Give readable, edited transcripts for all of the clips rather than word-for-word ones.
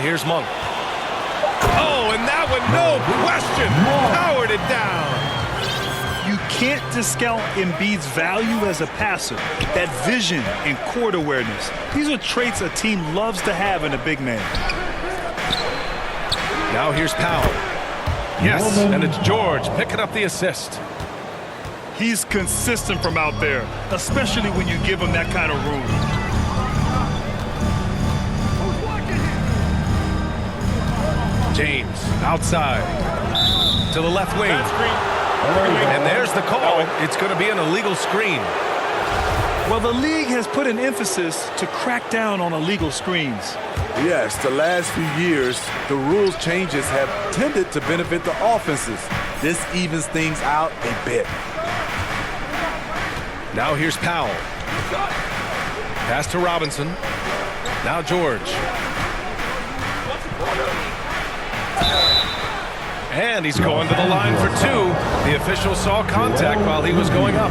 here's Monk. Oh, and that one, no question, powered it down. You can't discount Embiid's value as a passer. That vision and court awareness. These are traits a team loves to have in a big man. Now here's Powell. Yes, and it's George picking up the assist. He's consistent from out there, especially when you give him that kind of room. James outside to the left wing. And there's the call. It's going to be an illegal screen. Well, the league has put an emphasis to crack down on illegal screens. Yes, the last few years, the rules changes have tended to benefit the offenses. This evens things out a bit. Now here's Powell. Pass to Robinson. Now George. And he's going to the line for two. The official saw contact while he was going up.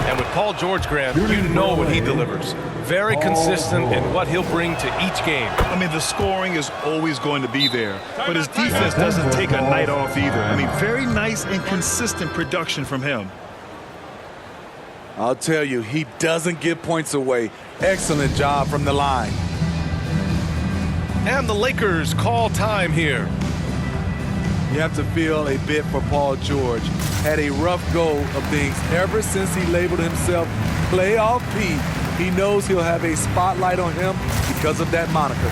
And with Paul George, Grant, you know what he delivers. Very consistent in what he'll bring to each game. I mean, the scoring is always going to be there, but his defense doesn't take a night off either. I mean, very nice and consistent production from him. I'll tell you, he doesn't give points away. Excellent job from the line. And the Lakers call time here. You have to feel a bit for Paul George. Had a rough go of things ever since he labeled himself Playoff P. He knows he'll have a spotlight on him because of that moniker.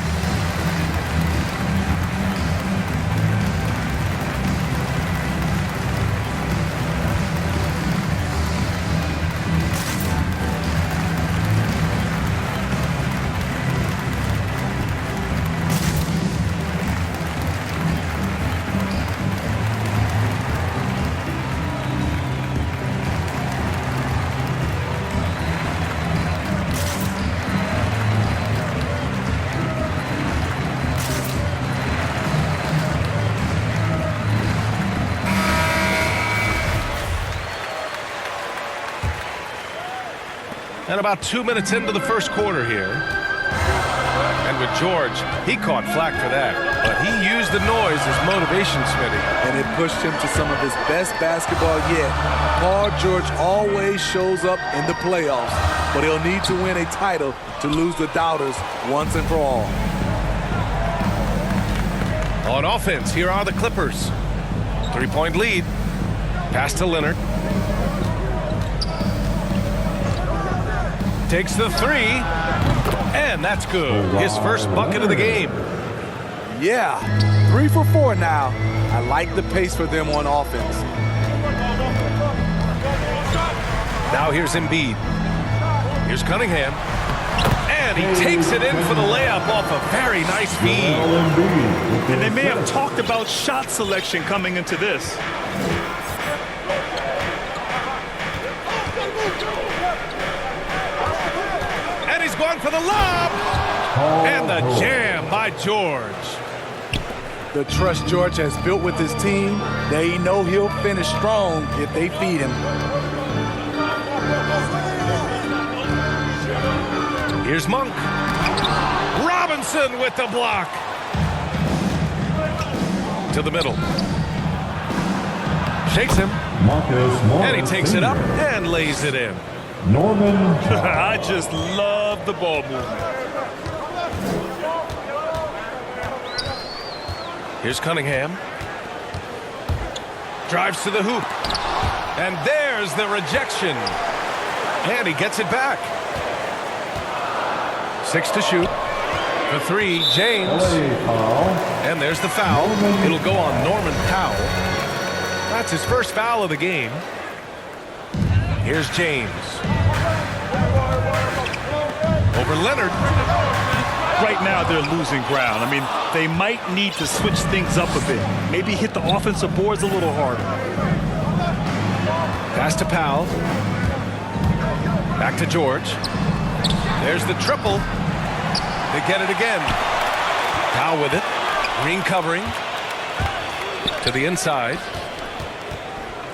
And about 2 minutes into the first quarter here. And with George, he caught flack for that. But he used the noise as motivation, Smitty. And it pushed him to some of his best basketball yet. Paul George always shows up in the playoffs, but he'll need to win a title to lose the doubters once and for all. On offense, here are the Clippers. 3-point lead. Pass to Leonard. Takes the three, and that's good. His first bucket of the game. Yeah, 3 for 4 now. I like the pace for them on offense. Now here's Embiid. Here's Cunningham. And he takes it in for the layup off a very nice feed. And they may have talked about shot selection coming into this. Going for the lob, and the jam by George. The trust George has built with his team, they know he'll finish strong if they feed him. Here's Monk. Robinson with the block. To the middle. Shakes him, and he takes it up and lays it in. I just love the ball movement. Here's Cunningham. Drives to the hoop. And there's the rejection. And he gets it back. 6 to shoot. For 3, James. And there's the foul. It'll go on Norman Powell. That's his first foul of the game. Here's James. Over Leonard. Right now they're losing ground. I mean, they might need to switch things up a bit. Maybe hit the offensive boards a little harder. Pass to Powell. Back to George. There's the triple. They get it again. Powell with it. Green covering. To the inside.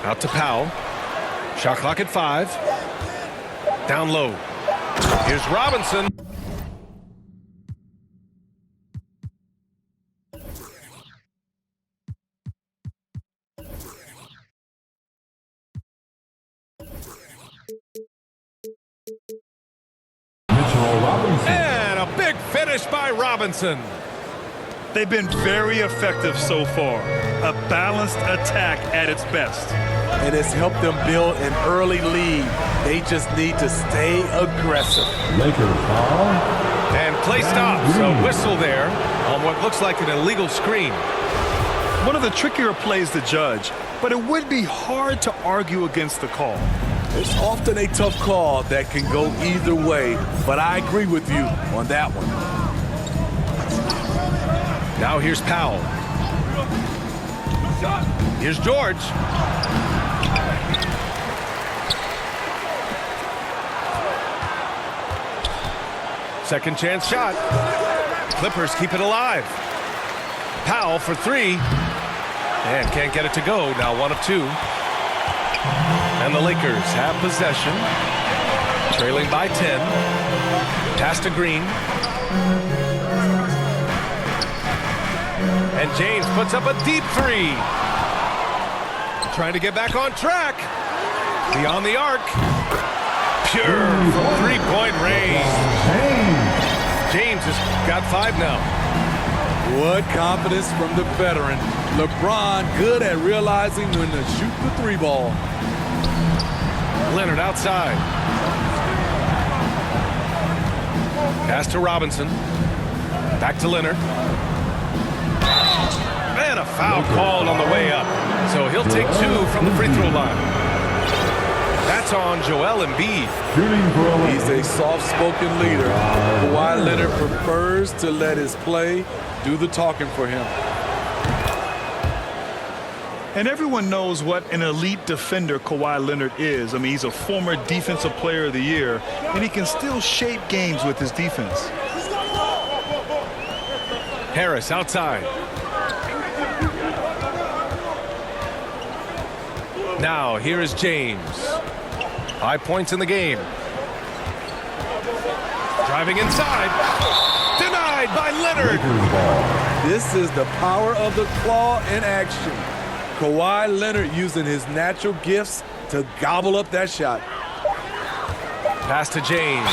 Out to Powell. Shot clock at 5. Down low. Here's Robinson. finish by Robinson. They've been very effective so far. A balanced attack at its best. And it's helped them build an early lead. They just need to stay aggressive. Lakers foul. And play stops. A whistle there on what looks like an illegal screen. One of the trickier plays to judge, but it would be hard to argue against the call. It's often a tough call that can go either way, but I agree with you on that one. Now here's Powell. Here's George. Second chance shot. Clippers keep it alive. Powell for three. And can't get it to go. Now 1 of 2. And the Lakers have possession. Trailing by 10. Pass to Green. And James puts up a deep three. Trying to get back on track. Beyond the arc. Pure from three-point range. James has got 5 now. What confidence from the veteran. LeBron good at realizing when to shoot the 3 ball. Leonard outside. Pass to Robinson. Back to Leonard. And a foul called on the way up. So he'll take 2 from the free throw line. That's on Joel Embiid. He's a soft-spoken leader. Kawhi Leonard prefers to let his play do the talking for him. And everyone knows what an elite defender Kawhi Leonard is. I mean, he's a former Defensive Player of the Year, and he can still shape games with his defense. Harris outside. Now here is James. 5 points in the game. Driving inside. Denied by Leonard. This is the power of the claw in action. Kawhi Leonard using his natural gifts to gobble up that shot. Pass to James.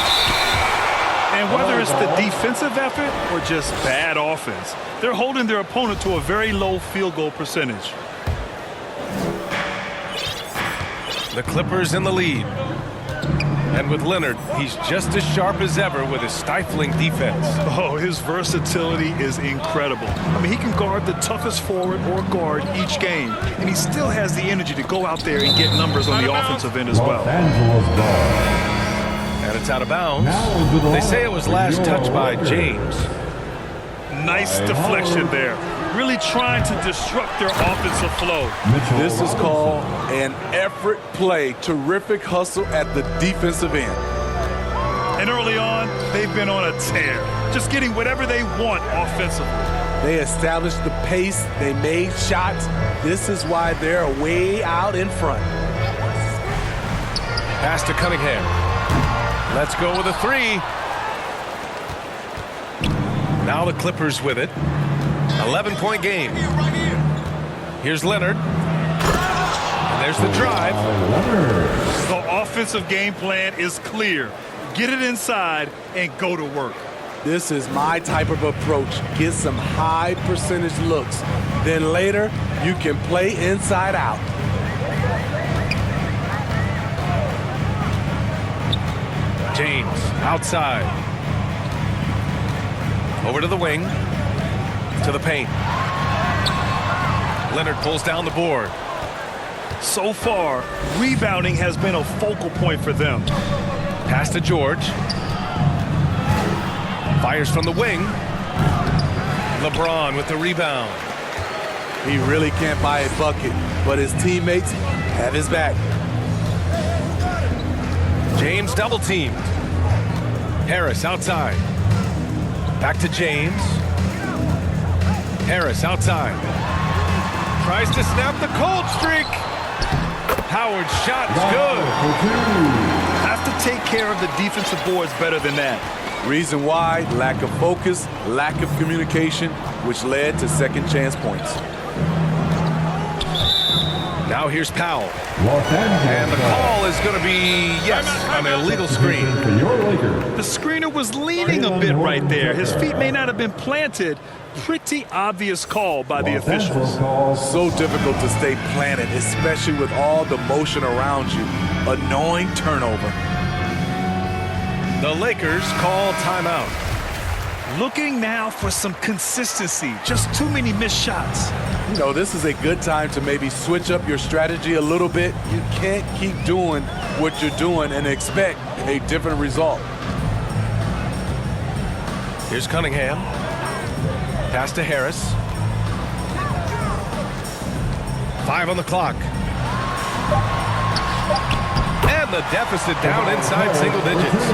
And whether it's the defensive effort or just bad offense, they're holding their opponent to a very low field goal percentage. The Clippers in the lead. And with Leonard, he's just as sharp as ever with his stifling defense. Oh, his versatility is incredible. I mean, he can guard the toughest forward or guard each game, and he still has the energy to go out there and get numbers on the offensive end as well. And it's out of bounds. They say it was last touched by James. Nice deflection there. Really trying to disrupt their offensive flow. This is called an effort play. Terrific hustle at the defensive end. And early on, they've been on a tear. Just getting whatever they want offensively. They established the pace. They made shots. This is why they're way out in front. Pass to Cunningham. Let's go with a 3. Now the Clippers with it. 11-point game. Here's Leonard. And there's the drive. The offensive game plan is clear. Get it inside and go to work. This is my type of approach. Get some high percentage looks. Then later, you can play inside out. James outside. Over to the wing. To the paint. Leonard pulls down the board. So far, rebounding has been a focal point for them. Pass to George. Fires from the wing. LeBron with the rebound. He really can't buy a bucket, but his teammates have his back. James double teamed. Harris outside. Back to James. Harris outside. Tries to snap the cold streak. Howard's shot is good. Have to take care of the defensive boards better than that. Reason why, lack of focus, lack of communication, which led to second chance points. Now here's Powell. And the call is going to be, yes, an illegal screen. The screener was leaning a bit right there. His feet may not have been planted. Pretty obvious call by the officials. So difficult to stay planted, especially with all the motion around you. Annoying turnover. The Lakers call timeout. Looking now for some consistency. Just too many missed shots. You know, this is a good time to maybe switch up your strategy a little bit. You can't keep doing what you're doing and expect a different result. Here's Cunningham. Pass to Harris. 5 on the clock. And the deficit down inside single digits.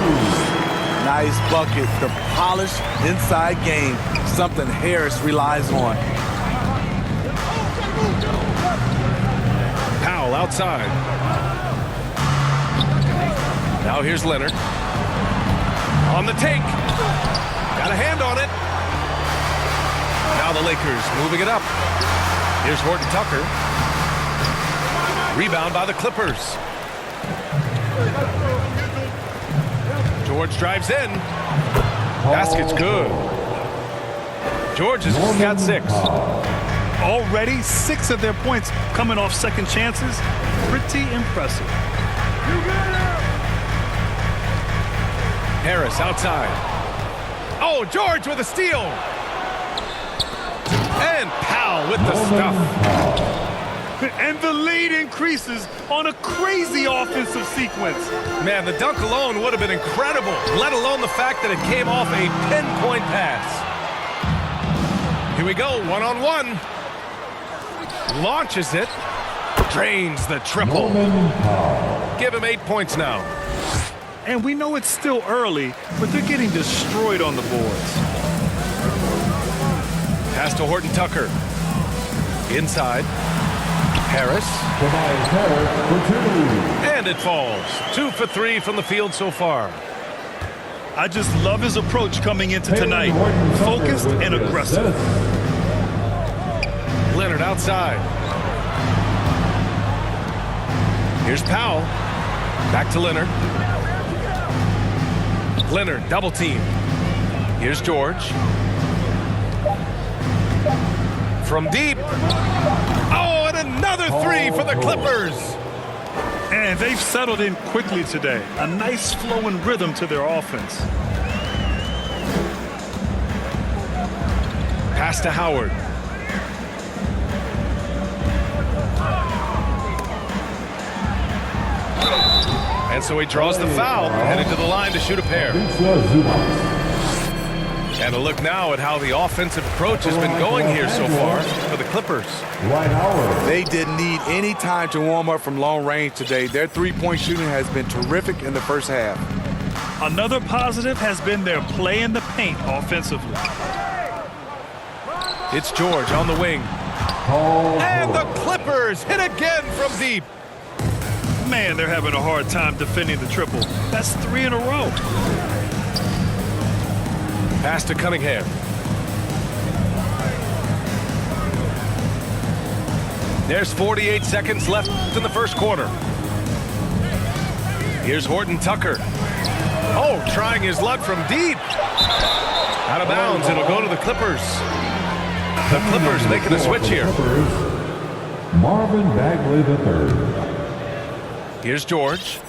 Nice bucket. The polished inside game. Something Harris relies on. Powell outside. Now here's Leonard. On the take. Got a hand on it. Now the Lakers moving it up. Here's Horton Tucker. Rebound by the Clippers. George drives in. Basket's good. George has got 6. Already 6 of their points coming off second chances. Pretty impressive. Harris outside. Oh, George with a steal. And Powell with the stuff. And the lead increases on a crazy offensive sequence. Man, the dunk alone would have been incredible, let alone the fact that it came off a pinpoint pass. Here we go, one-on-one. Launches it. Drains the triple. Give him 8 points now. And we know it's still early, but they're getting destroyed on the boards. Pass to Horton Tucker. Inside. Harris. And it falls. 2 for 3 from the field so far. I just love his approach coming into tonight. Focused and aggressive. Leonard outside. Here's Powell. Back to Leonard. Leonard double team. Here's George. From deep. Oh, and another 3 for the Clippers. And they've settled in quickly today. A nice flowing rhythm to their offense. Pass to Howard. And so he draws the foul, heading to the line to shoot a pair. And a look now at how the offensive approach has been going here so far for the Clippers. They didn't need any time to warm up from long range today. Their three-point shooting has been terrific in the first half. Another positive has been their play in the paint offensively. It's George on the wing. And the Clippers hit again from deep. Man, they're having a hard time defending the triple. That's 3 in a row. Pass to Cunningham. There's 48 seconds left in the first quarter. Here's Horton Tucker. Oh, trying his luck from deep. Out of bounds, it'll go to the Clippers. The Clippers making a switch here. Marvin Bagley III. Here's George.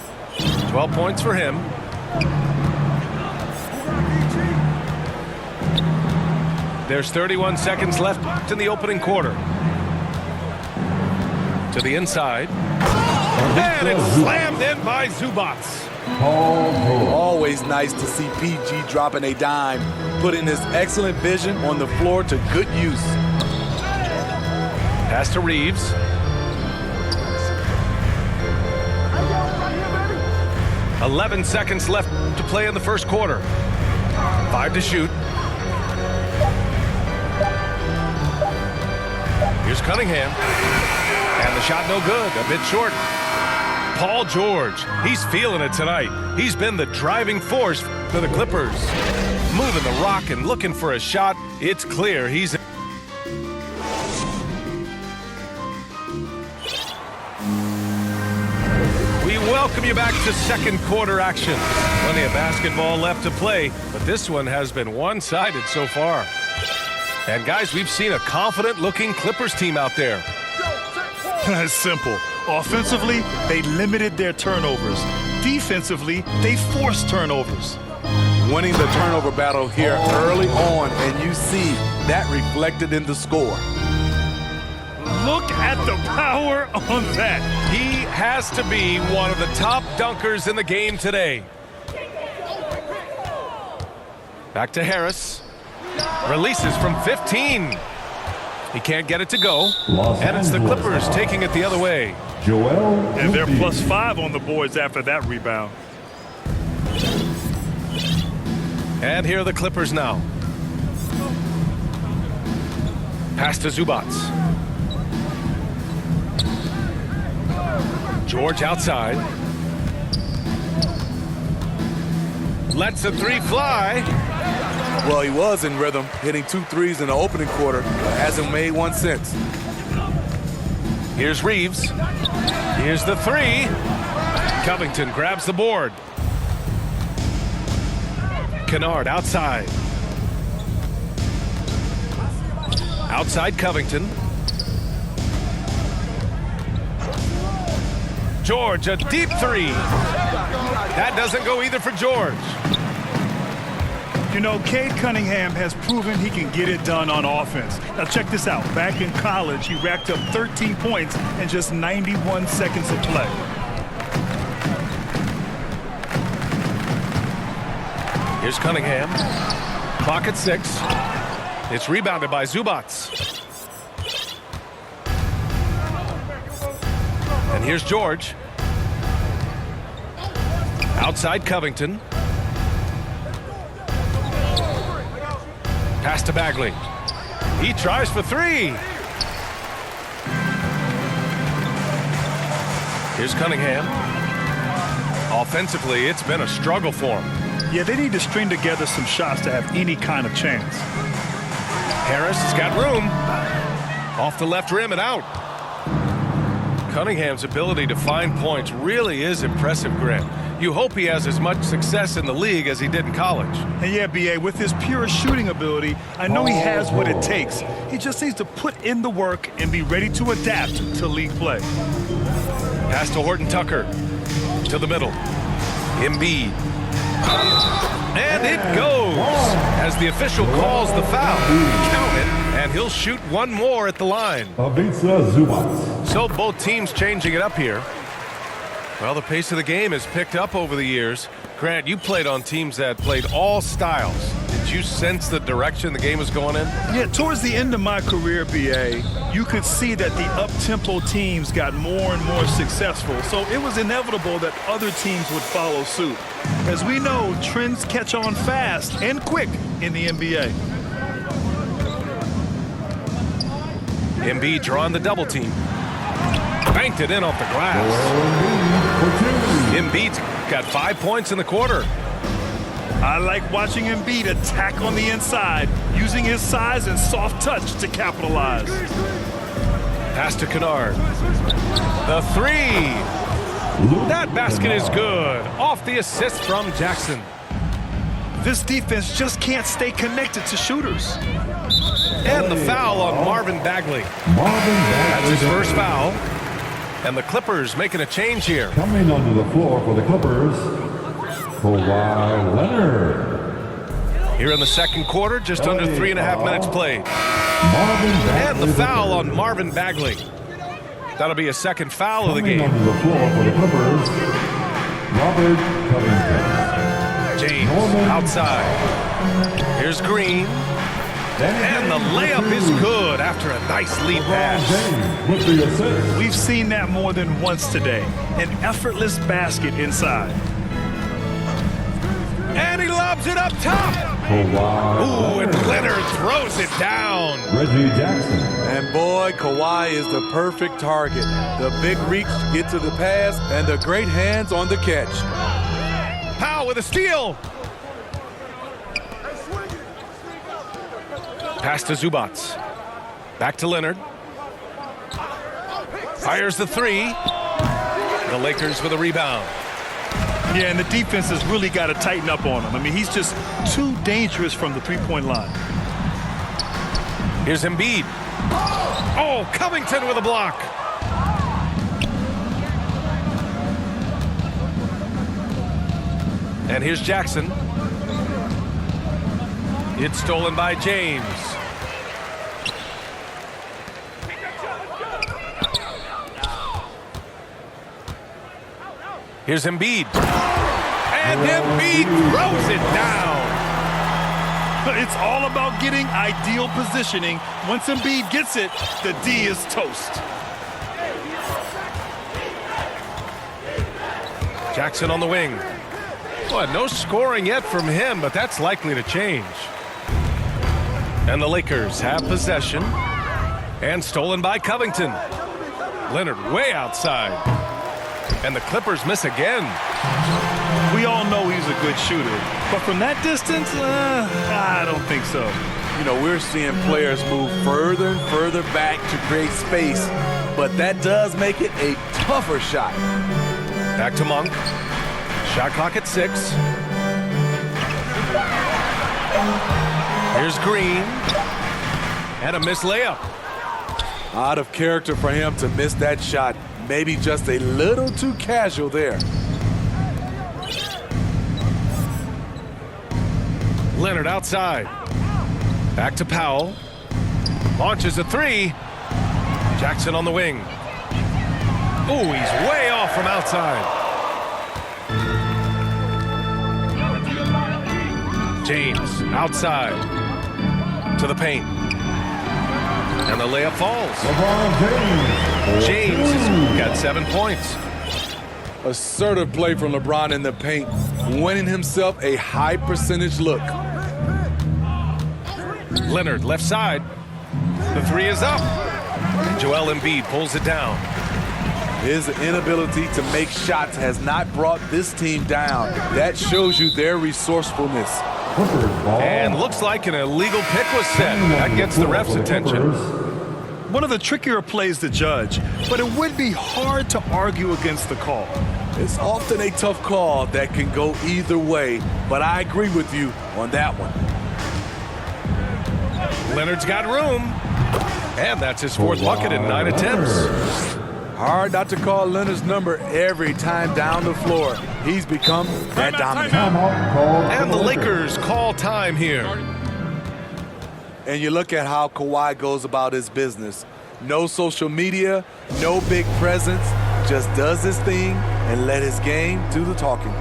12 points for him. There's 31 seconds left in the opening quarter. To the inside. And it's slammed in by Zubats. Always nice to see PG dropping a dime, putting his excellent vision on the floor to good use. Pass to Reeves. "11 seconds left to play in the first quarter. 5 to shoot. Here's Cunningham. And the shot no good, a bit short. Paul George, he's feeling it tonight. He's been the driving force for the Clippers. Moving the rock and looking for a shot. It's clear he's... Welcome you back to second quarter action. Plenty of basketball left to play, but this one has been one-sided so far. And guys, we've seen a confident-looking Clippers team out there. It's simple. Offensively, they limited their turnovers. Defensively, they forced turnovers. Winning the turnover battle here early on, and you see that reflected in the score. Look at the power on that. He has to be one of the top dunkers in the game today. Back to Harris. Releases from 15. He can't get it to go. And it's the Clippers taking it the other way. And they're +5 on the boards after that rebound. And here are the Clippers now. Pass to Zubac. George outside. Lets a three fly. Well, he was in rhythm, hitting 2 threes in the opening quarter, but hasn't made one since. Here's Reeves. Here's the three. Covington grabs the board. Kennard outside. Outside Covington. George, a deep three. That doesn't go either for George. You know, Cade Cunningham has proven he can get it done on offense. Now check this out. Back in college, he racked up 13 points in just 91 seconds of play. Here's Cunningham. Clock at 6. It's rebounded by Zubac. And here's George. Outside Covington. Pass to Bagley. He tries for 3. Here's Cunningham. Offensively, it's been a struggle for him. Yeah, they need to string together some shots to have any kind of chance. Harris has got room. Off the left rim and out. Cunningham's ability to find points really is impressive, Grant. You hope he has as much success in the league as he did in college. And yeah, B.A., with his pure shooting ability, I know he has what it takes. He just needs to put in the work and be ready to adapt to league play. Pass to Horton Tucker. To the middle. Embiid. And it goes as the official calls the foul. Count it, and he'll shoot one more at the line. So both teams changing it up here. Well, the pace of the game has picked up over the years. Grant, you played on teams that played all styles. Did you sense the direction the game was going in? Yeah, towards the end of my career, B.A., you could see that the up-tempo teams got more and more successful, so it was inevitable that other teams would follow suit. As we know, trends catch on fast and quick in the NBA. Embiid drawing the double team. Banked it in off the glass. Embiid's got 5 points in the quarter. I like watching Embiid attack on the inside, using his size and soft touch to capitalize. Pass to Kennard. The three. That basket is good. Off the assist from Jackson. This defense just can't stay connected to shooters. And the foul on Marvin Bagley. That's his first foul. And the Clippers making a change here. Coming onto the floor for the Clippers, Kawhi Leonard. Here in the second quarter, just under 3.5 minutes played. And the foul on Marvin Bagley. That'll be a second foul of the game. Onto the floor for the Clippers, Robert Covington. James outside. Here's Green. And the layup is good after a nice lead pass. With the assist. We've seen that more than once today. An effortless basket inside. And he lobs it up top. Ooh, and Leonard throws it down. Reggie Jackson. And boy, Kawhi is the perfect target. The big reach to get to the pass and the great hands on the catch. Powell with a steal. Pass to Zubac. Back to Leonard. Fires the three. The Lakers with a rebound. Yeah, and the defense has really got to tighten up on him. I mean, he's just too dangerous from the three-point line. Here's Embiid. Oh, Covington with a block. And here's Jackson. It's stolen by James. Here's Embiid. And Embiid throws it down. It's all about getting ideal positioning. Once Embiid gets it, the D is toast. Jackson on the wing. Boy, no scoring yet from him, but that's likely to change. And the Lakers have possession. And stolen by Covington. Leonard way outside. And the Clippers miss again. We all know he's a good shooter, but from that distance, I don't think so. You know, we're seeing players move further and further back to create space, but that does make it a tougher shot. Back to Monk. Shot clock at 6. Here's Green. And a missed layup. Out of character for him to miss that shot. Maybe just a little too casual there. Leonard outside. Back to Powell. Launches a 3. Jackson on the wing. Oh, he's way off from outside. James outside to the paint. And the layup falls. James has got 7 points. Assertive play from LeBron in the paint, winning himself a high percentage look. Leonard left side. The 3 is up. And Joel Embiid pulls it down. His inability to make shots has not brought this team down. That shows you their resourcefulness. And looks like an illegal pick was set. That gets the ref's attention. One of the trickier plays to judge, but it would be hard to argue against the call. It's often a tough call that can go either way, but I agree with you on that one. Leonard's got room. And that's his 4th bucket in 9 attempts. Hard not to call Leonard's number every time down the floor. He's become that dominant. And the Lakers call time here. And you look at how Kawhi goes about his business. No social media, no big presence, just does his thing and let his game do the talking.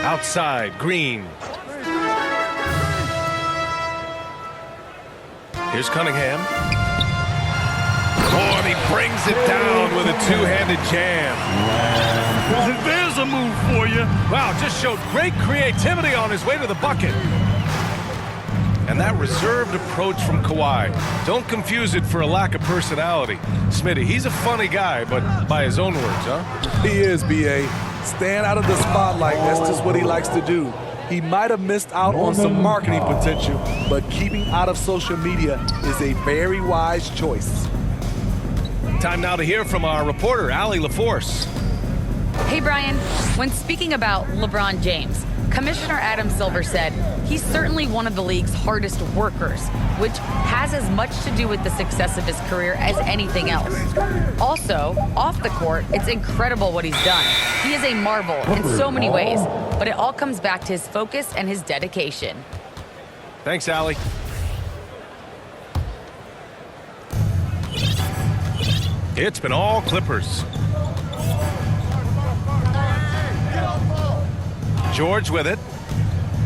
Outside, Green. Here's Cunningham. Oh, and he brings it down with a 2-handed jam. There's a move for you. Wow, just showed great creativity on his way to the bucket. And that reserved approach from Kawhi. Don't confuse it for a lack of personality. Smitty, he's a funny guy, but by his own words, huh? He is, B.A. Stand out of the spotlight, that's just what he likes to do. He might have missed out on some marketing potential, but keeping out of social media is a very wise choice. Time now to hear from our reporter, Allie LaForce. Hey, Brian. When speaking about LeBron James, Commissioner Adam Silver said he's certainly one of the league's hardest workers, which has as much to do with the success of his career as anything else. Also, off the court, it's incredible what he's done. He is a marvel in so many ways, but it all comes back to his focus and his dedication. Thanks, Allie. It's been all Clippers. George with it.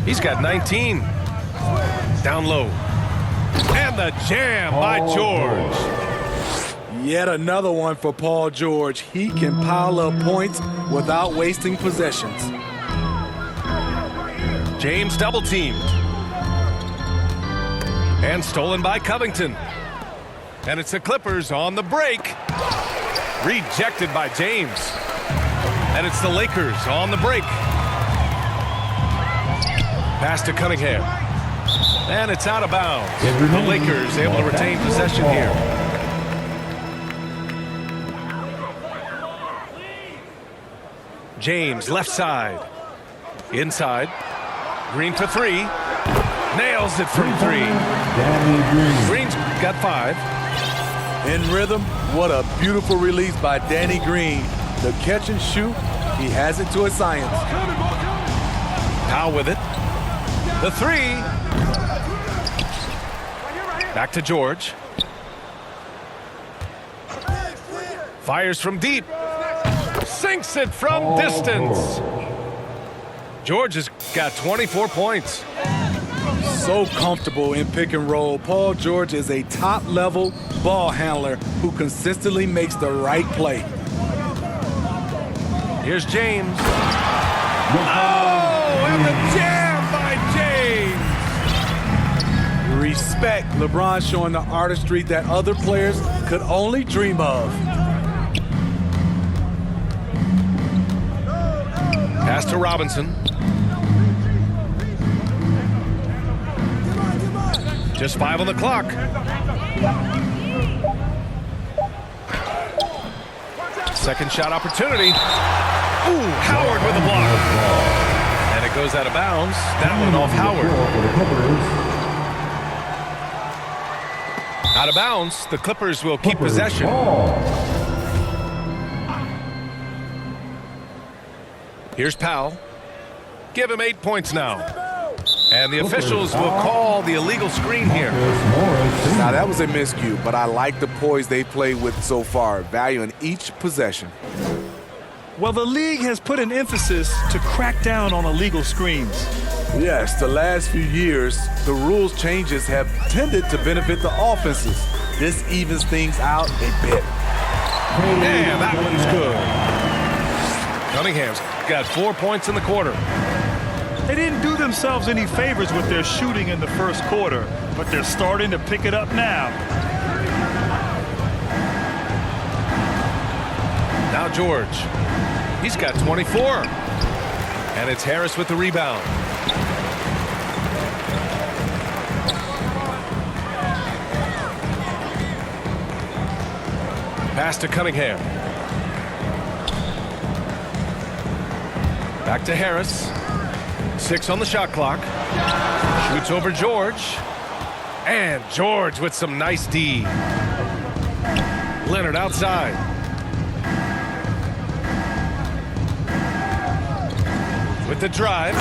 He's got 19. Down low. And the jam by George. Yet another one for Paul George. He can pile up points without wasting possessions. James double teamed. And stolen by Covington. And it's the Clippers on the break. Rejected by James. And it's the Lakers on the break. Pass to Cunningham. And it's out of bounds. The Lakers able to retain possession here. James left side. Inside. Green for three. Nails it from three. Green's got 5. In rhythm, what a beautiful release by Danny Green. The catch and shoot, he has it to a science. Powell with it. The 3. Back to George. Fires from deep. Sinks it from distance. George has got 24 points. So comfortable in pick and roll. Paul George is a top-level ball handler who consistently makes the right play. Here's James. Oh, and the jam by James. Respect. LeBron showing the artistry that other players could only dream of. Pass to Robinson. Just 5 on the clock. Second shot opportunity. Ooh, Howard with the block. And it goes out of bounds. That one off Howard. Out of bounds. The Clippers will keep possession. Here's Powell. Give him 8 points now. And the officials will call the illegal screen here. Now that was a miscue, but I like the poise they played with so far, valuing each possession. Well, the league has put an emphasis to crack down on illegal screens. Yes, the last few years, the rules changes have tended to benefit the offenses. This evens things out a bit. And that one's good. Cunningham's got 4 points in the quarter. They didn't do themselves any favors with their shooting in the first quarter, but they're starting to pick it up now. Now George. He's got 24. And it's Harris with the rebound. Pass to Cunningham. Back to Harris. 6 on the shot clock. Shoots over George. And George with some nice D. Leonard outside. With the drive.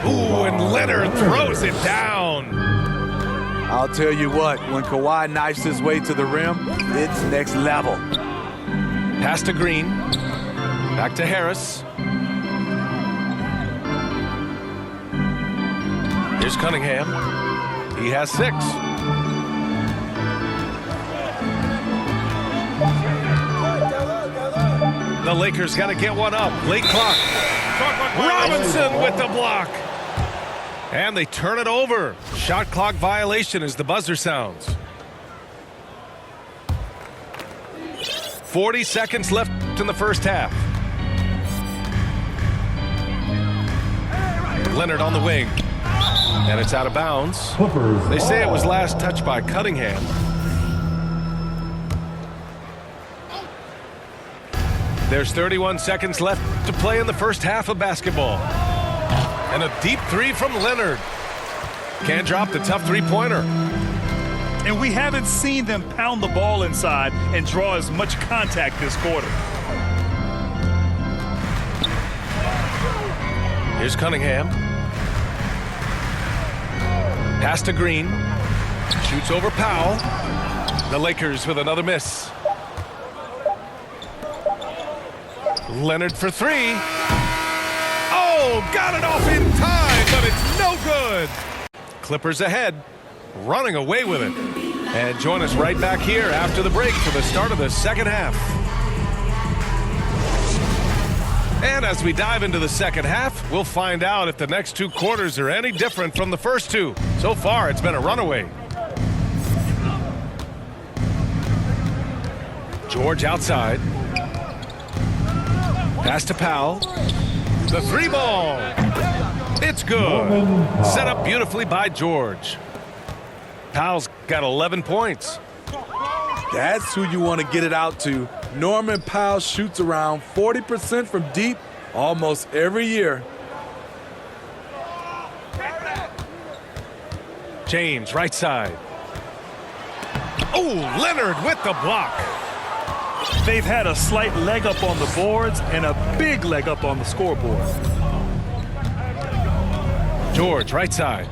Ooh, and Leonard throws it down. I'll tell you what, when Kawhi knifes his way to the rim, it's next level. Pass to Green. Back to Harris. Here's Cunningham. He has 6. The Lakers got to get one up. Late clock. Robinson with the block. And they turn it over. Shot clock violation as the buzzer sounds. 40 seconds left in the first half. Leonard on the wing. And it's out of bounds. They say it was last touched by Cunningham. There's 31 seconds left to play in the first half of basketball. And a deep 3 from Leonard. Can't drop the tough three-pointer. And we haven't seen them pound the ball inside and draw as much contact this quarter. Here's Cunningham. Pass to Green. Shoots over Powell. The Lakers with another miss. Leonard for 3. Oh, got it off in time, but it's no good. Clippers ahead, running away with it. And join us right back here after the break for the start of the second half. And as we dive into the second half, we'll find out if the next two quarters are any different from the first two. So far, it's been a runaway. George outside. Pass to Powell. The three ball. It's good. Set up beautifully by George. Powell's got 11 points. That's who you want to get it out to. Norman Powell shoots around 40% from deep almost every year. James, right side. Oh, Leonard with the block. They've had a slight leg up on the boards and a big leg up on the scoreboard. George, right side.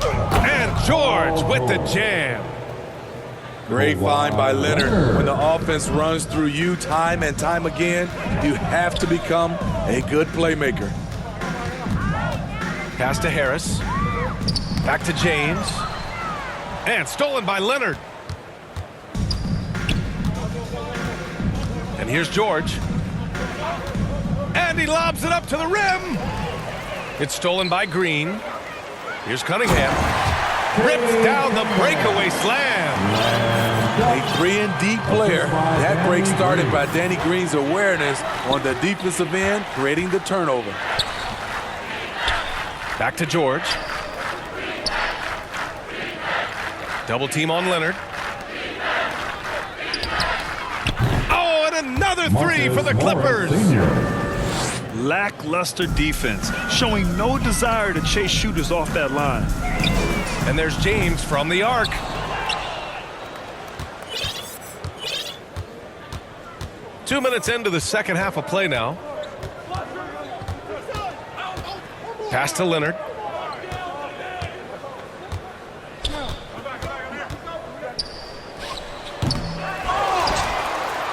And George with the jam. Great find by Leonard. When the offense runs through you time and time again, you have to become a good playmaker. Pass to Harris. Back to James. And stolen by Leonard. And here's George. And he lobs it up to the rim. It's stolen by Green. Here's Cunningham. Rips down the breakaway slam. A 3-and-D player. That break started by Danny Green's awareness on the defensive end, creating the turnover. Back to George. Double team on Leonard. Oh, and another three for the Clippers. Lackluster defense, showing no desire to chase shooters off that line. And there's James from the arc. Two minutes into the second half of play now. Pass to Leonard.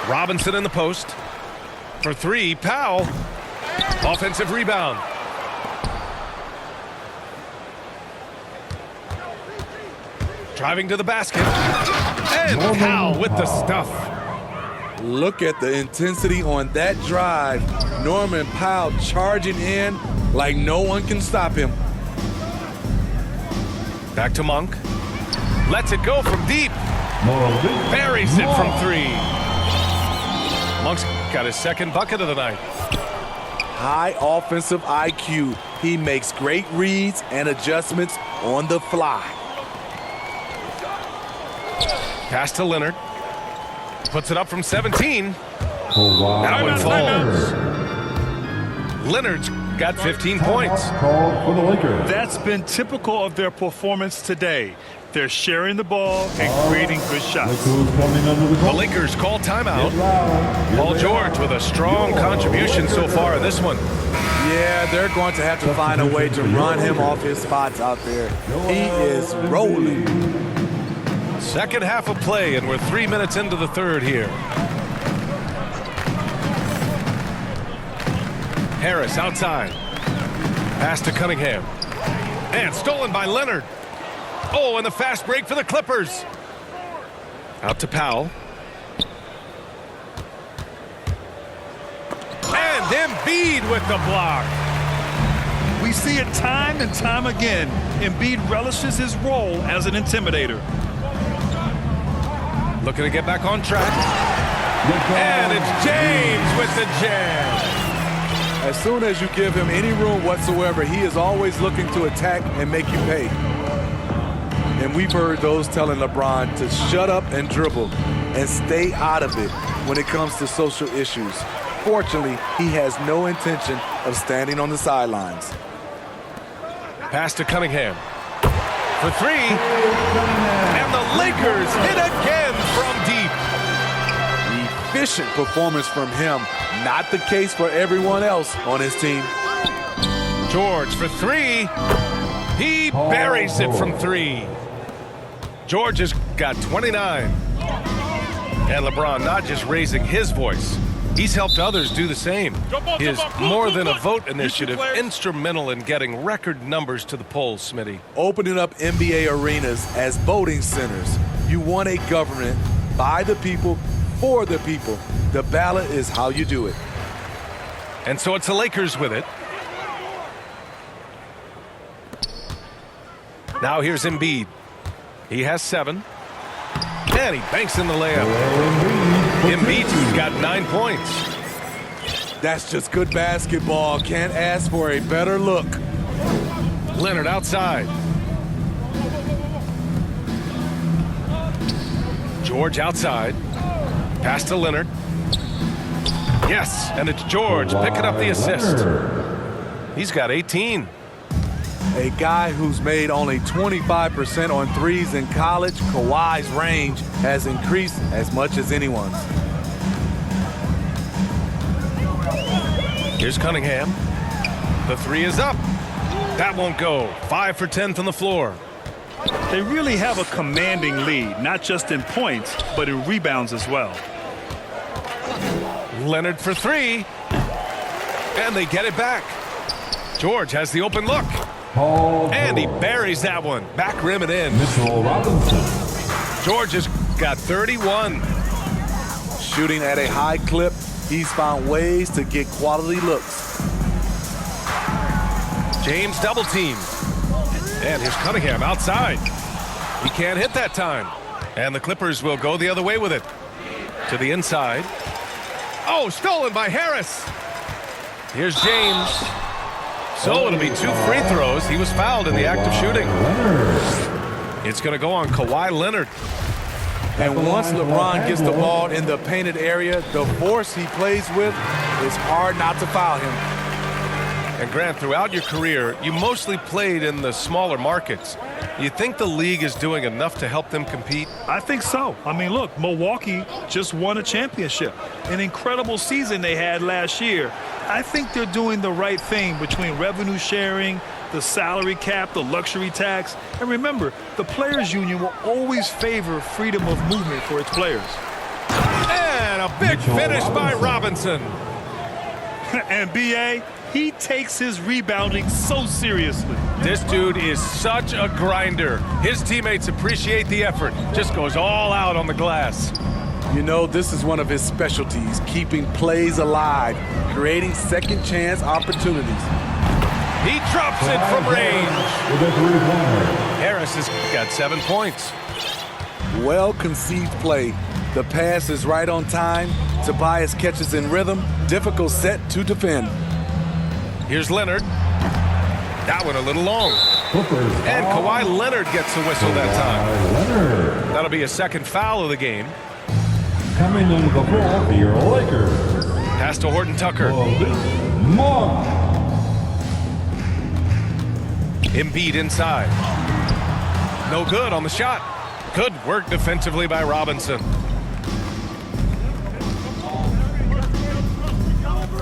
Robinson in the post. For three, Powell. Offensive rebound. Driving to the basket. And Powell with the stuff. Look at the intensity on that drive. Norman Powell charging in like no one can stop him. Back to Monk. Lets it go from deep. Buries it from three. Monk's got his second bucket of the night. High offensive IQ. He makes great reads and adjustments on the fly. Pass to Leonard. Puts it up from 17. That one falls. Leonard's got 15 points. Called for the Lakers. That's been typical of their performance today. They're sharing the ball and creating good shots. The Lakers call timeout. Paul George with a strong contribution so far in this one. Yeah, they're going to have to find a way to run him off his spots out there. He is rolling. Second half of play, and we're 3 minutes into the third here. Harris outside. Pass to Cunningham. And stolen by Leonard. Oh, and the fast break for the Clippers. Out to Powell. And Embiid with the block. We see it time and time again. Embiid relishes his role as an intimidator. Looking to get back on track. And it's James with the jam. As soon as you give him any room whatsoever, he is always looking to attack and make you pay. And we've heard those telling LeBron to shut up and dribble and stay out of it when it comes to social issues. Fortunately, he has no intention of standing on the sidelines. Pass to Cunningham. For three. And the Lakers hit again from deep. Efficient performance from him. Not the case for everyone else on his team. George for three. He buries it from three. George has got 29. And LeBron not just raising his voice, He's helped others do the same. His more than a vote initiative instrumental in getting record numbers to the polls, Smitty. Opening up NBA arenas as voting centers. You want a government by the people, for the people. The ballot is how you do it. And so it's the Lakers with it. Now here's Embiid. He has 7. And he banks in the layup. Embiid's got 9 points. That's just good basketball. Can't ask for a better look. Leonard outside. George outside. Pass to Leonard. Yes, and it's George picking up the assist. He's got 18. A guy who's made only 25% on threes in college, Kawhi's range has increased as much as anyone's. Here's Cunningham. The 3 is up. That won't go. 5 for 10 from the floor. They really have a commanding lead, not just in points, but in rebounds as well. Leonard for 3. And they get it back. George has the open look. And he buries that one. Back rim and in. Mitchell Robinson. George has got 31. Shooting at a high clip, he's found ways to get quality looks. James double team. And here's Cunningham outside. He can't hit that time. And the Clippers will go the other way with it. To the inside. Oh, stolen by Harris. Here's James. So it'll be 2 free throws. He was fouled in the act of shooting. It's going to go on Kawhi Leonard. And once LeBron gets the ball in the painted area, the force he plays with, it's hard not to foul him. And Grant, throughout your career, you mostly played in the smaller markets. You think the league is doing enough to help them compete? I think so. I mean, look, Milwaukee just won a championship. An incredible season they had last year. I think they're doing the right thing between revenue sharing, the salary cap, the luxury tax. And remember, the players' union will always favor freedom of movement for its players. And a big finish by Robinson. And B.A., he takes his rebounding so seriously. This dude is such a grinder. His teammates appreciate the effort. Just goes all out on the glass. You know, this is one of his specialties, keeping plays alive, creating second chance opportunities. He drops it from range. With a 3-pointer. Harris has got 7 points. Well-conceived play. The pass is right on time. Tobias catches in rhythm. Difficult set to defend. Here's Leonard. That one a little long. Clippers. And Kawhi Leonard gets the whistle that time. Leonard. That'll be a second foul of the game. Coming into the floor for your Lakers. Pass to Horton Tucker. Monk. Embiid inside. No good on the shot. Good work defensively by Robinson.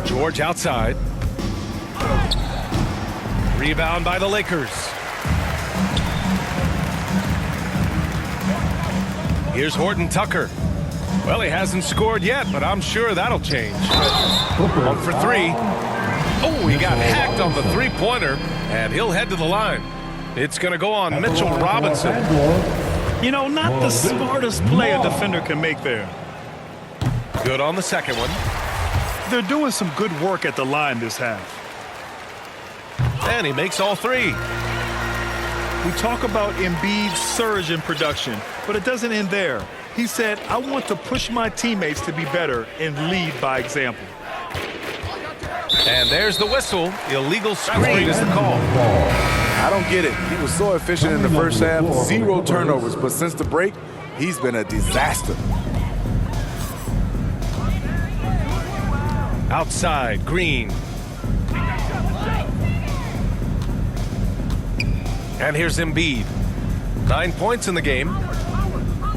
George outside. Rebound by the Lakers. Here's Horton Tucker. Well, he hasn't scored yet, but I'm sure that'll change. 1 for 3. Oh, he got hacked on the 3-pointer, and he'll head to the line. It's going to go on Mitchell Robinson. You know, not the smartest play a defender can make there. Good on the second one. They're doing some good work at the line this half. And he makes all 3. We talk about Embiid's surge in production, but it doesn't end there. He said, I want to push my teammates to be better and lead by example. And there's the whistle. Illegal screen is the call. I don't get it. He was so efficient in the first half, 0 turnovers, but since the break, he's been a disaster. Outside, Green. And here's Embiid. 9 points in the game.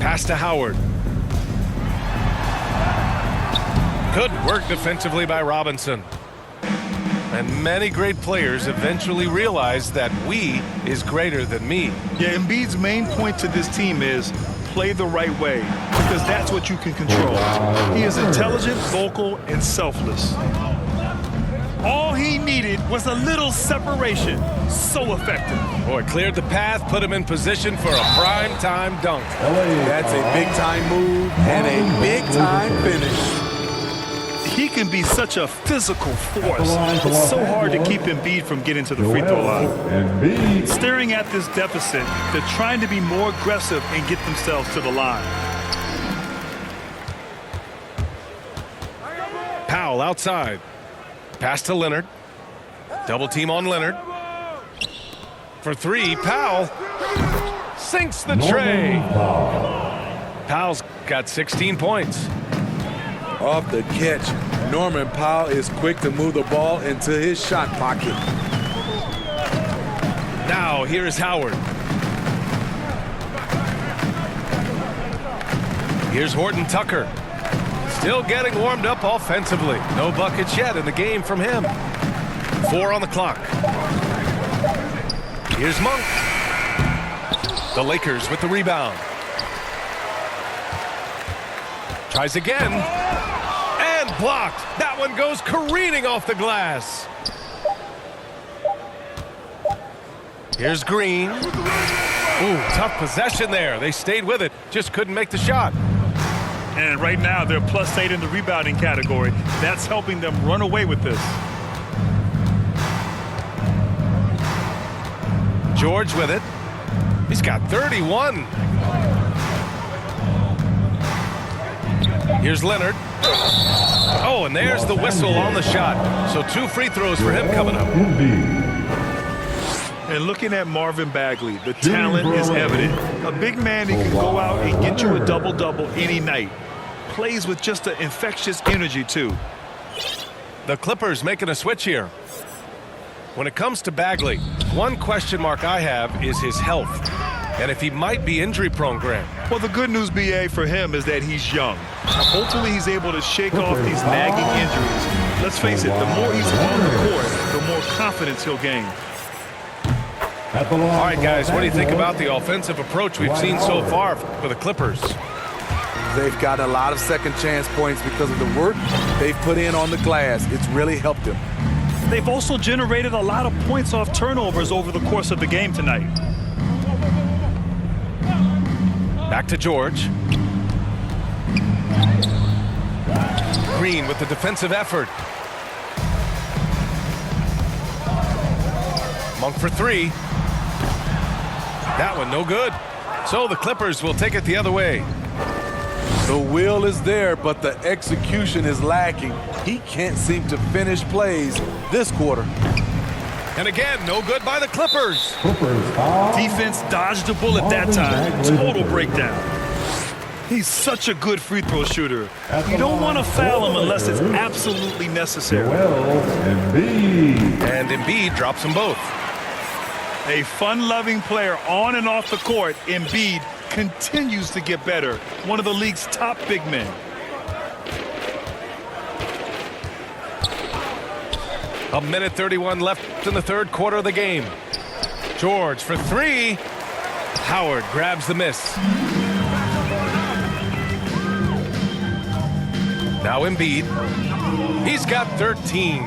Pass to Howard. Good work defensively by Robinson. And many great players eventually realize that we is greater than me. Yeah, Embiid's main point to this team is play the right way because that's what you can control. He is intelligent, vocal, and selfless. All he needed was a little separation. So effective. Boy, cleared the path, put him in position for a prime-time dunk. That's a big-time move and a big-time finish. He can be such a physical force. It's so hard to keep Embiid from getting to the free throw line. Staring at this deficit, they're trying to be more aggressive and get themselves to the line. Powell outside. Pass to Leonard. Double team on Leonard. For three, Powell sinks the tray. Powell's got 16 points. Off the catch, Norman Powell is quick to move the ball into his shot pocket. Now here's Howard. Here's Horton Tucker. Still getting warmed up offensively. No buckets yet in the game from him. 4 on the clock. Here's Monk. The Lakers with the rebound. Tries again. And blocked. That one goes careening off the glass. Here's Green. Ooh, tough possession there. They stayed with it. Just couldn't make the shot. And right now, they're +8 in the rebounding category. That's helping them run away with this. George with it. He's got 31. Here's Leonard. Oh, and there's the whistle on the shot. So 2 free throws for him coming up. And looking at Marvin Bagley, the talent is evident. A big man who can go out and get you a double-double any night. Plays with just an infectious energy, too. The Clippers making a switch here. When it comes to Bagley, one question mark I have is his health. And if he might be injury-prone, Grant. Well, the good news, BA, for him is that he's young. Hopefully he's able to shake off these nagging injuries. Let's face it, the more he's on the court, the more confidence he'll gain. All right, guys, what do you think about the offensive approach we've seen so far for the Clippers? They've got a lot of second chance points because of the work they've put in on the glass. It's really helped them. They've also generated a lot of points off turnovers over the course of the game tonight. Back to George. Green with the defensive effort. Monk for 3. That one no good. So the Clippers will take it the other way. The will is there, but the execution is lacking. He can't seem to finish plays this quarter. And again, no good by the Clippers. Defense dodged a bullet that time. Total breakdown. He's such a good free throw shooter. You don't want to foul him unless it's absolutely necessary. And Embiid drops them both. A fun-loving player on and off the court, Embiid continues to get better. One of the league's top big men. A minute 31 left in the third quarter of the game. George for 3. Howard grabs the miss. Now Embiid. He's got 13.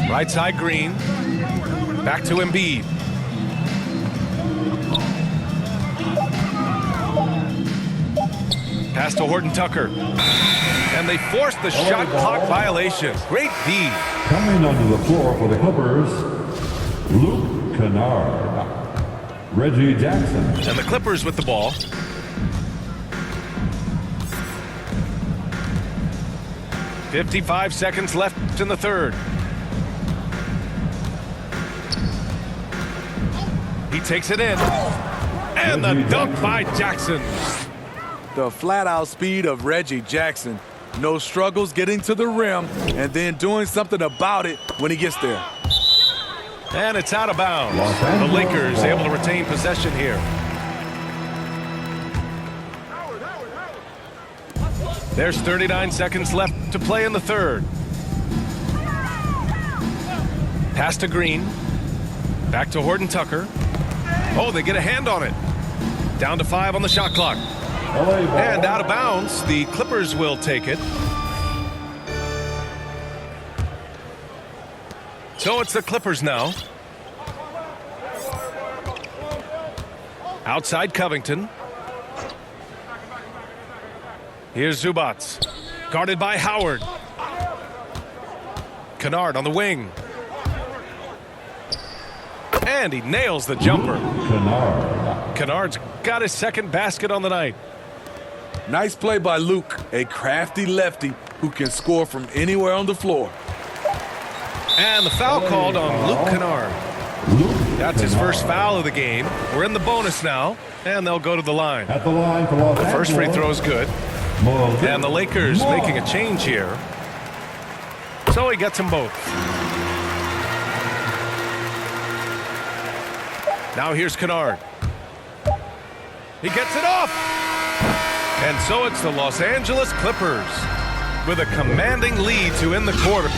Right side Green. Back to Embiid. Pass to Horton Tucker. And they forced the shot clock violation. Great D. Coming onto the floor for the Clippers, Luke Kennard, Reggie Jackson. And the Clippers with the ball. .55 seconds left in the third. He takes it in. And the dunk by Jackson. The flat-out speed of Reggie Jackson. No struggles getting to the rim and then doing something about it when he gets there. And it's out of bounds. The Lakers able to retain possession here. There's 39 seconds left to play in the third. Pass to Green. Back to Horton Tucker. Oh, they get a hand on it. Down to 5 on the shot clock. And out of bounds, the Clippers will take it. So it's the Clippers now. Outside Covington. Here's Zubats. Guarded by Howard. Kennard on the wing. And he nails the jumper. Kennard's got his second basket on the night. Nice play by Luke, a crafty lefty who can score from anywhere on the floor. And the foul called on Luke Kennard. That's his first foul of the game. We're in the bonus now, and they'll go to the line. At the line for Los The first free Angeles, throw is good. And the Lakers making a change here. So he gets them both. Now here's Kennard. He gets it off. And so it's the Los Angeles Clippers with a commanding lead to end the quarter.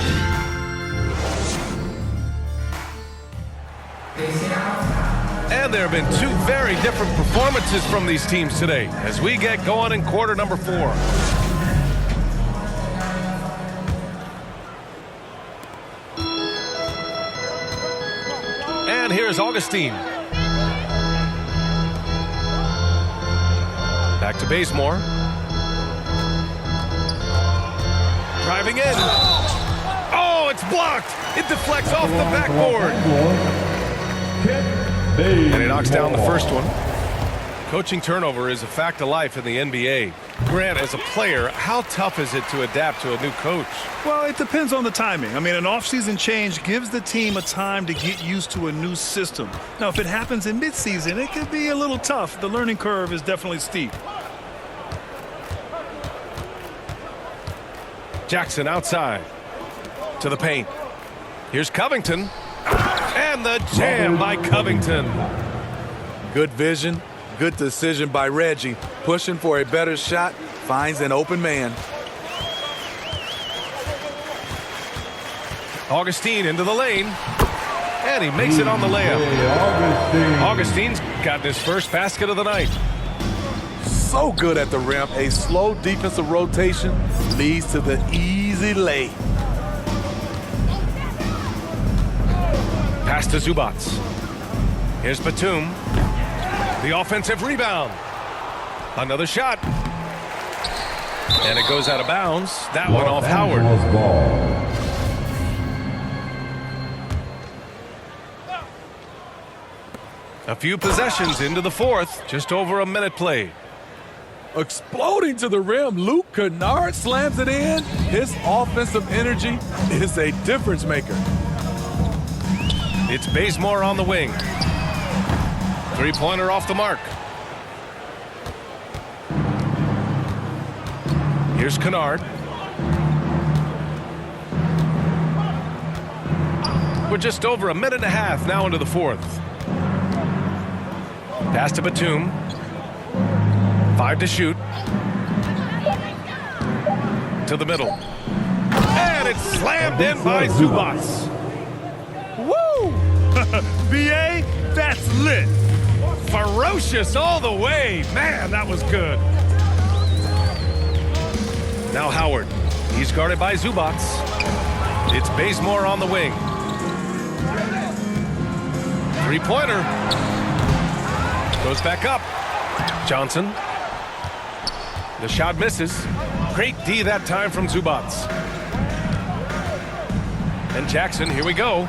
And there have been two very different performances from these teams today as we get going in quarter number 4. And here's Augustine. Back to Bazemore. Driving in. Oh, it's blocked. It deflects off the backboard. And he knocks down the first one. Coaching turnover is a fact of life in the NBA. Grant, as a player, how tough is it to adapt to a new coach? Well, it depends on the timing. I mean, an offseason change gives the team a time to get used to a new system. Now, if it happens in midseason, it could be a little tough. The learning curve is definitely steep. Jackson outside to the paint. Here's Covington. And the jam by Covington. Good vision, good decision by Reggie. Pushing for a better shot, finds an open man. Augustine into the lane. And he makes it on the layup. Augustine's got his first basket of the night. So good at the rim. A slow defensive rotation leads to the easy lay. Pass to Zubats. Here's Batum. The offensive rebound. Another shot. And it goes out of bounds. That one off Howard. A few possessions into the fourth. Just over a minute played. Exploding to the rim, Luke Kennard slams it in. His offensive energy is a difference maker. It's Bazemore on the wing. Three-pointer off the mark. Here's Kennard. We're just over a minute and a half now into the fourth. Pass to Batum. 5 to shoot. To the middle. And it's slammed in by Zubats. Woo! BA, that's lit. Ferocious all the way. Man, that was good. Now Howard. He's guarded by Zubats. It's Bazemore on the wing. Three-pointer. Goes back up. Johnson. The shot misses. Great D that time from Zubats. And Jackson, here we go.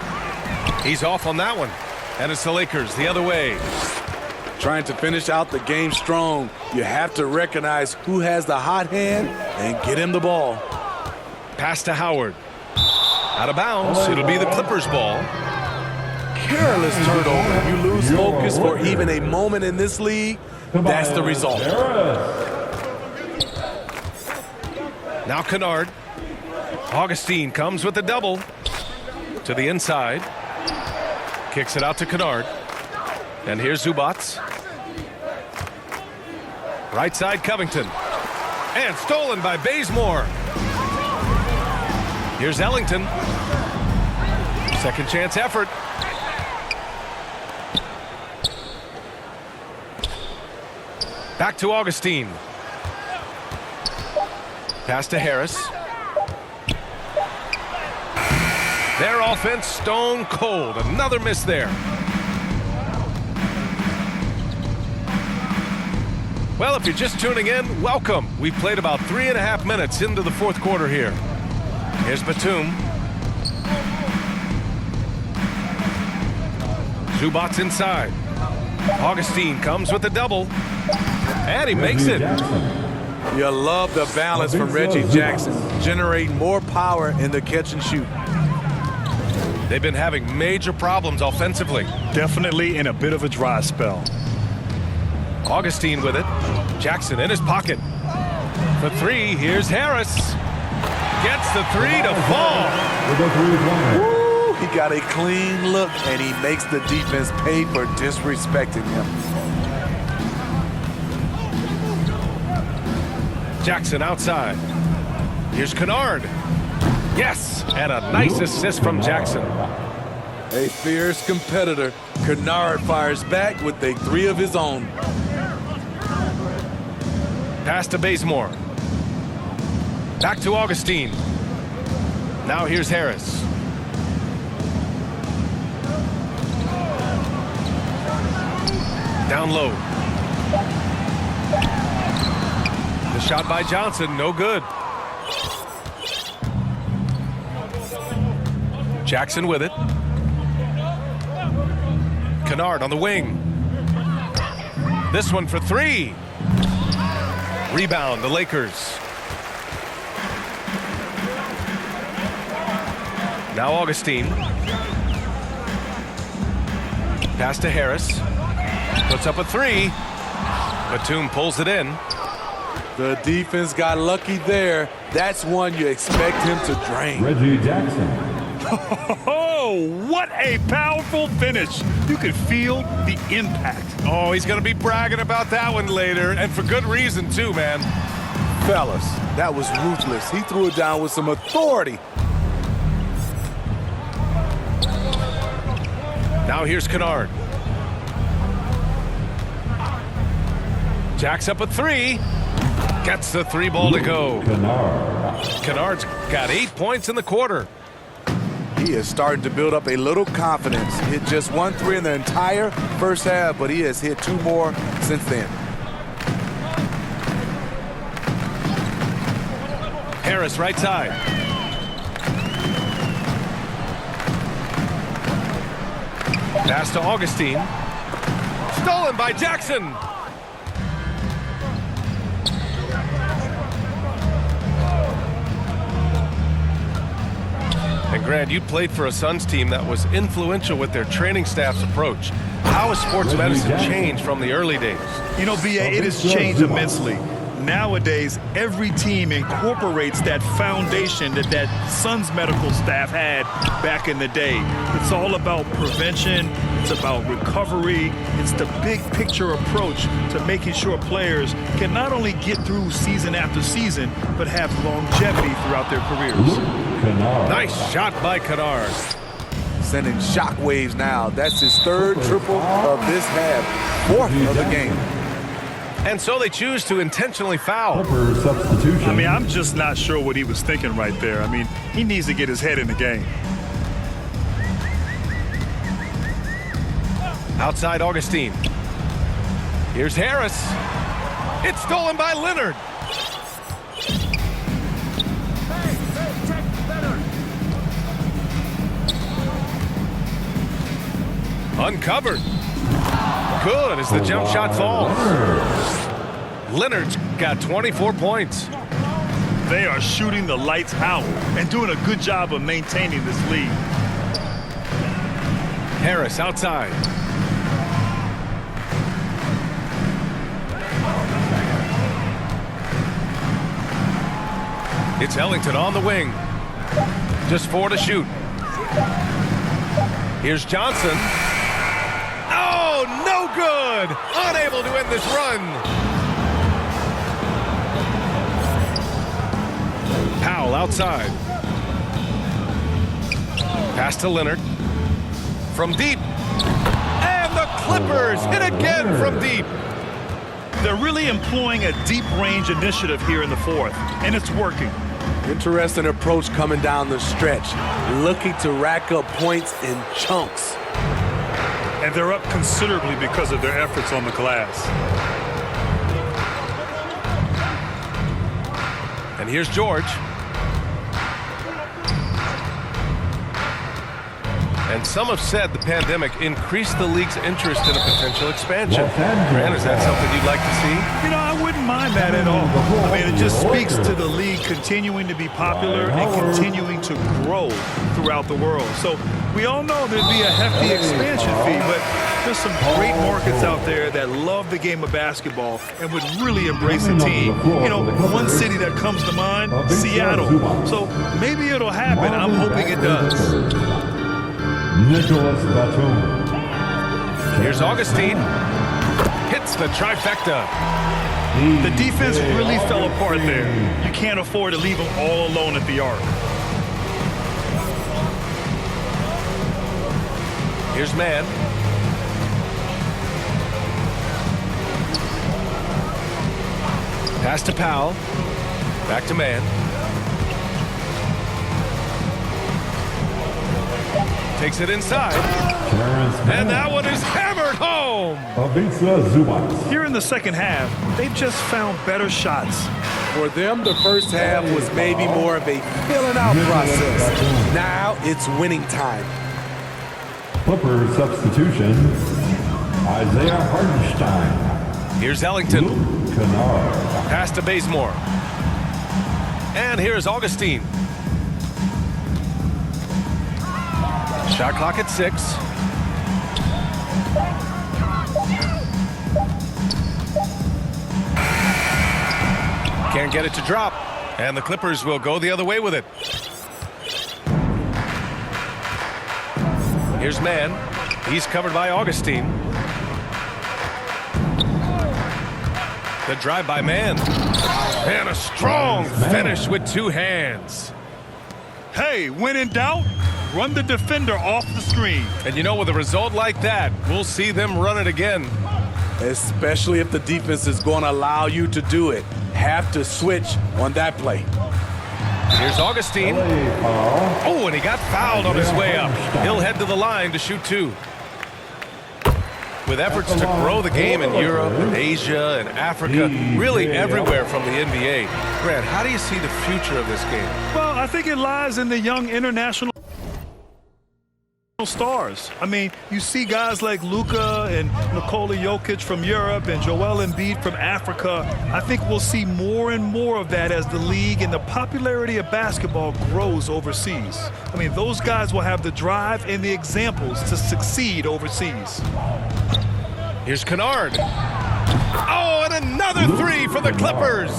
He's off on that one. And it's the Lakers the other way. Trying to finish out the game strong, you have to recognize who has the hot hand and get him the ball. Pass to Howard. Out of bounds. It'll be the Clippers' ball. Careless turnover. You lose focus for even a moment in this league. That's the result. Now Kennard. Augustine comes with the double. To the inside. Kicks it out to Kennard. And here's Zubats. Right side Covington. And stolen by Bazemore. Here's Ellington. Second chance effort. Back to Augustine. Pass to Harris. Their offense stone cold. Another miss there. Well, if you're just tuning in, welcome. We've played about 3.5 minutes into the fourth quarter here. Here's Batum. Zubac's inside. Augustine comes with the double. And he makes it. You love the balance from Reggie Jackson. Generate more power in the catch and shoot. They've been having major problems offensively. Definitely in a bit of a dry spell. Augustine with it. Jackson in his pocket. For three, here's Harris. Gets the three to fall. Woo, he got a clean look, and he makes the defense pay for disrespecting him. Jackson outside. Here's Kennard. Yes, and a nice assist from Jackson. A fierce competitor, Kennard fires back with a three of his own. Pass to Bazemore. Back to Augustine. Now here's Harris. Down low. The shot by Johnson, no good. Jackson with it. Kennard on the wing. This one for three. Rebound, the Lakers. Now Augustine. Pass to Harris. Puts up a three. Batum pulls it in. The defense got lucky there. That's one you expect him to drain. Reggie Jackson. Oh, what a powerful finish. You could feel the impact. Oh, he's going to be bragging about that one later, and for good reason too, man. Fellas, that was ruthless. He threw it down with some authority. Now here's Kennard. Jacks up a three. Gets the three ball to go. Kennard's got 8 points in the quarter. He is starting to build up a little confidence. Hit just 1 3 in the entire first half, but he has hit 2 more since then. Harris right side. Pass to Augustine. Stolen by Jackson. And Grant, you played for a Suns team that was influential with their training staff's approach. How has sports medicine changed from the early days? You know, BA, it has changed immensely. Nowadays, every team incorporates that foundation that Suns medical staff had back in the day. It's all about prevention. It's about recovery. It's the big picture approach to making sure players can not only get through season after season, but have longevity throughout their careers. Nice shot by Kennard. Sending shockwaves now. That's his 3rd triple of this half, 4th of the game. And so they choose to intentionally foul. Substitution. I mean, I'm just not sure what he was thinking right there. I mean, he needs to get his head in the game. Outside Augustine. Here's Harris. It's stolen by Leonard. Uncovered. Good as the jump shot falls. Leonard's got 24 points. They are shooting the lights out and doing a good job of maintaining this lead. Harris outside. It's Ellington on the wing. Just 4 to shoot. Here's Johnson. Oh, no good. Unable to end this run. Powell outside. Pass to Leonard. From deep. And the Clippers hit again from deep. They're really employing a deep range initiative here in the fourth, and it's working. Interesting approach coming down the stretch, looking to rack up points in chunks. And they're up considerably because of their efforts on the glass. And here's George. And some have said the pandemic increased the league's interest in a potential expansion. Grant, is that something you'd like to see? You know, I wouldn't mind that at all. I mean, it just speaks to the league continuing to be popular and continuing to grow throughout the world. So we all know there'd be a hefty expansion fee, but there's some great markets out there that love the game of basketball and would really embrace a team. You know, one city that comes to mind, Seattle. So maybe it'll happen. I'm hoping it does. Nicholas Batum. Here's Augustine. Hits the trifecta. The defense really fell apart there. You can't afford to leave them all alone at the arc. Here's Mann. Pass to Powell. Back to Mann. Takes it inside. And that one is hammered home. Here in the second half, they've just found better shots. For them, the first half was maybe more of a filling out process. Now it's winning time. Clippers substitution, Isaiah Hartenstein. Here's Ellington. Luke Kennard. Pass to Bazemore. And here's Augustine. Shot clock at 6. Can't get it to drop. And the Clippers will go the other way with it. Here's Mann. He's covered by Augustine. The drive by Mann. And a strong finish with 2 hands. Hey, when in doubt, run the defender off the screen. And you know, with a result like that, we'll see them run it again. Especially if the defense is going to allow you to do it. Have to switch on that play. Here's Augustine. Oh, and he got fouled on his way up. He'll head to the line to shoot 2. With efforts to grow the game in Europe and Asia and Africa, really everywhere from the NBA. Grant, how do you see the future of this game? Well, I think it lies in the young international stars. I mean, you see guys like Luka and Nikola Jokic from Europe and Joel Embiid from Africa. I think we'll see more and more of that as the league and the popularity of basketball grows overseas. I mean, those guys will have the drive and the examples to succeed overseas. Here's Kennard. Oh, and another 3 for the Clippers.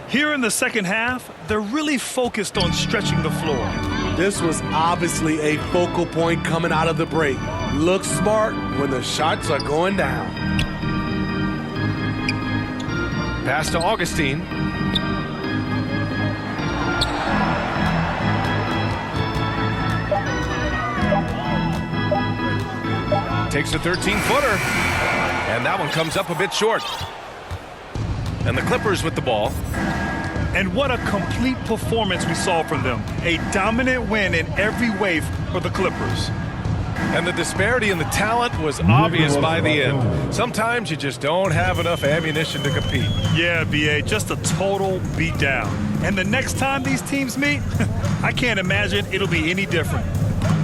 Here in the second half, they're really focused on stretching the floor. This was obviously a focal point coming out of the break. Look smart when the shots are going down. Pass to Augustine. Takes a 13-footer. And that one comes up a bit short. And the Clippers with the ball. And what a complete performance we saw from them. A dominant win in every way for the Clippers. And the disparity in the talent was obvious by the end. Sometimes you just don't have enough ammunition to compete. Yeah, B.A., just a total beatdown. And the next time these teams meet, I can't imagine it'll be any different.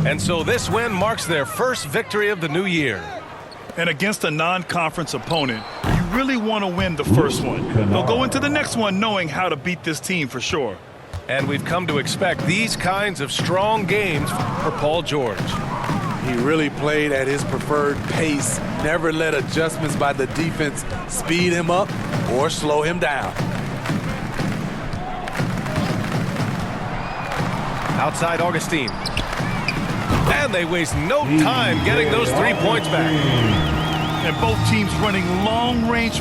And so this win marks their first victory of the new year. And against a non-conference opponent, you really want to win the first one. They'll go into the next one knowing how to beat this team for sure. And we've come to expect these kinds of strong games for Paul George. He really played at his preferred pace, never let adjustments by the defense speed him up or slow him down. Outside Augustine. And they waste no time getting those 3 points back. And both teams running long-range